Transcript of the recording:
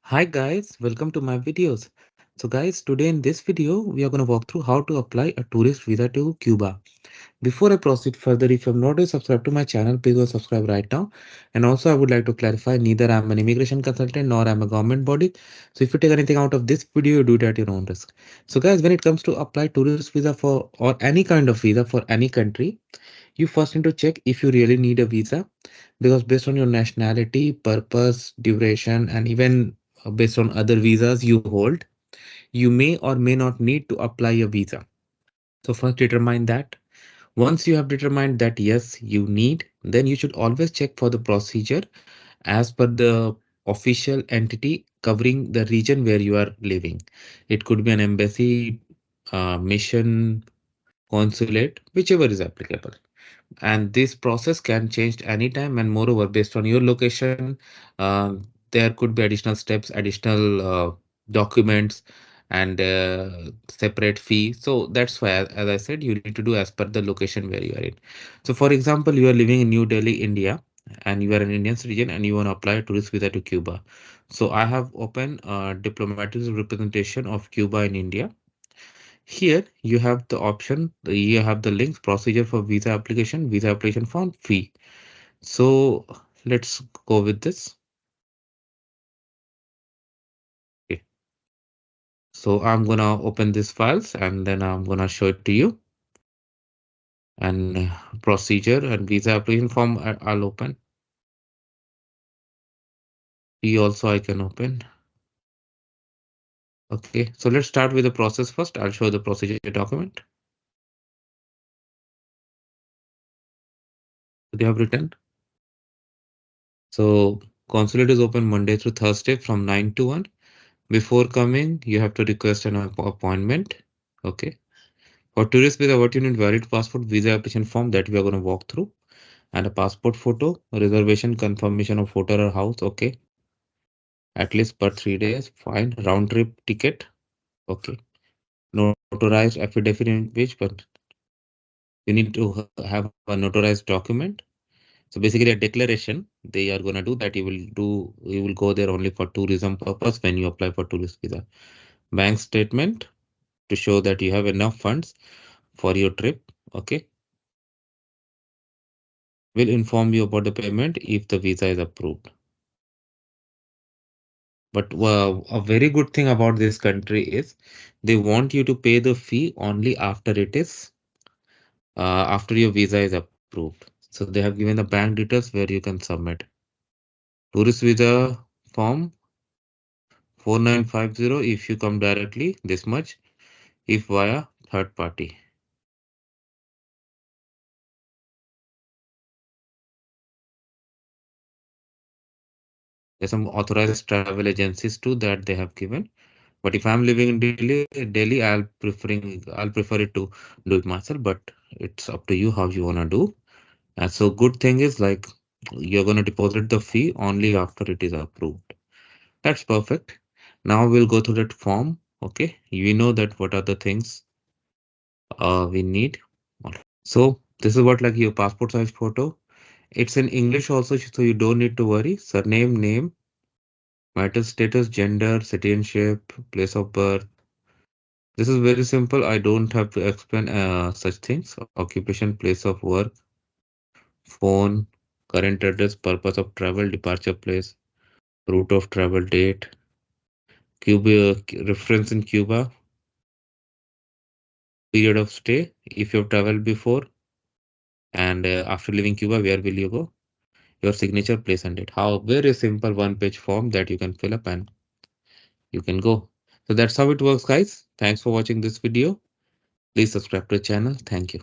Hi guys, welcome to my videos. So guys, today in this video, we are going to walk through how to apply a tourist visa to Cuba. Before I proceed further, if you have not already subscribed to my channel, please go subscribe right now. And also I would like to clarify, neither I'm an immigration consultant nor I'm a government body. So if you take anything out of this video, you do it at your own risk. So guys, when it comes to apply tourist visa for or any kind of visa for any country, you first need to check if you really need a visa, because based on your nationality, purpose, duration, and even based on other visas you hold, you may or may not need to apply a visa. So first determine that. Once you have determined that yes, you need, then you should always check for the procedure as per the official entity covering the region where you are living. It could be an embassy, mission, consulate, whichever is applicable. And this process can change anytime, and moreover based on your location, there could be additional steps, additional documents, and separate fee. So that's why, as I said, you need to do as per the location where you are in. So for example, you are living in New Delhi, India, and you are an Indian citizen and you want to apply a tourist visa to Cuba. So I have opened diplomatic representation of Cuba in India. Here you have the option, you have the links, procedure for visa application form, fee. So let's go with this. Okay. So I'm gonna open these files and then I'm gonna show it to you. And procedure and visa application form I'll open. Fee also I can open. Okay, so let's start with the process first. I'll show the procedure document they have written. So consulate is open Monday through Thursday from 9 to 1. Before coming, you have to request an appointment. Okay. For tourist visa, what you need: valid passport, visa application form that we are going to walk through, and a passport photo, a reservation confirmation of hotel or house. Okay. At least per 3 days. Fine. Round trip ticket. Okay. Notarized affidavit in which, but you need to have a notarized document. So basically a declaration they are going to do that you will go there only for tourism purpose when you apply for tourist visa. Bank statement to show that you have enough funds for your trip. Okay. Will inform you about the payment if the visa is approved. But a very good thing about this country is they want you to pay the fee only after it is after your visa is approved. So they have given the bank details where you can submit. Tourist visa form 4950 if you come directly, this much if via third party. There's some authorized travel agencies too that they have given. But if I'm living in Delhi, I'll prefer it to do it myself. But it's up to you how you wanna do. And so good thing is like you're gonna deposit the fee only after it is approved. That's perfect. Now we'll go through that form. Okay, we know that what are the things we need. So this is what, like, your passport size photo. It's in English also, so you don't need to worry. Surname, name, marital status, gender, citizenship, place of birth. This is very simple. I don't have to explain such things. Occupation, place of work, phone, current address, purpose of travel, departure place, route of travel, date, Cuba, reference in Cuba, period of stay, if you've traveled before, and after leaving Cuba, where will you go? Your signature, place, and date. How very simple one-page form that you can fill up and you can go. So that's how it works, guys. Thanks for watching this video. Please subscribe to the channel. Thank you.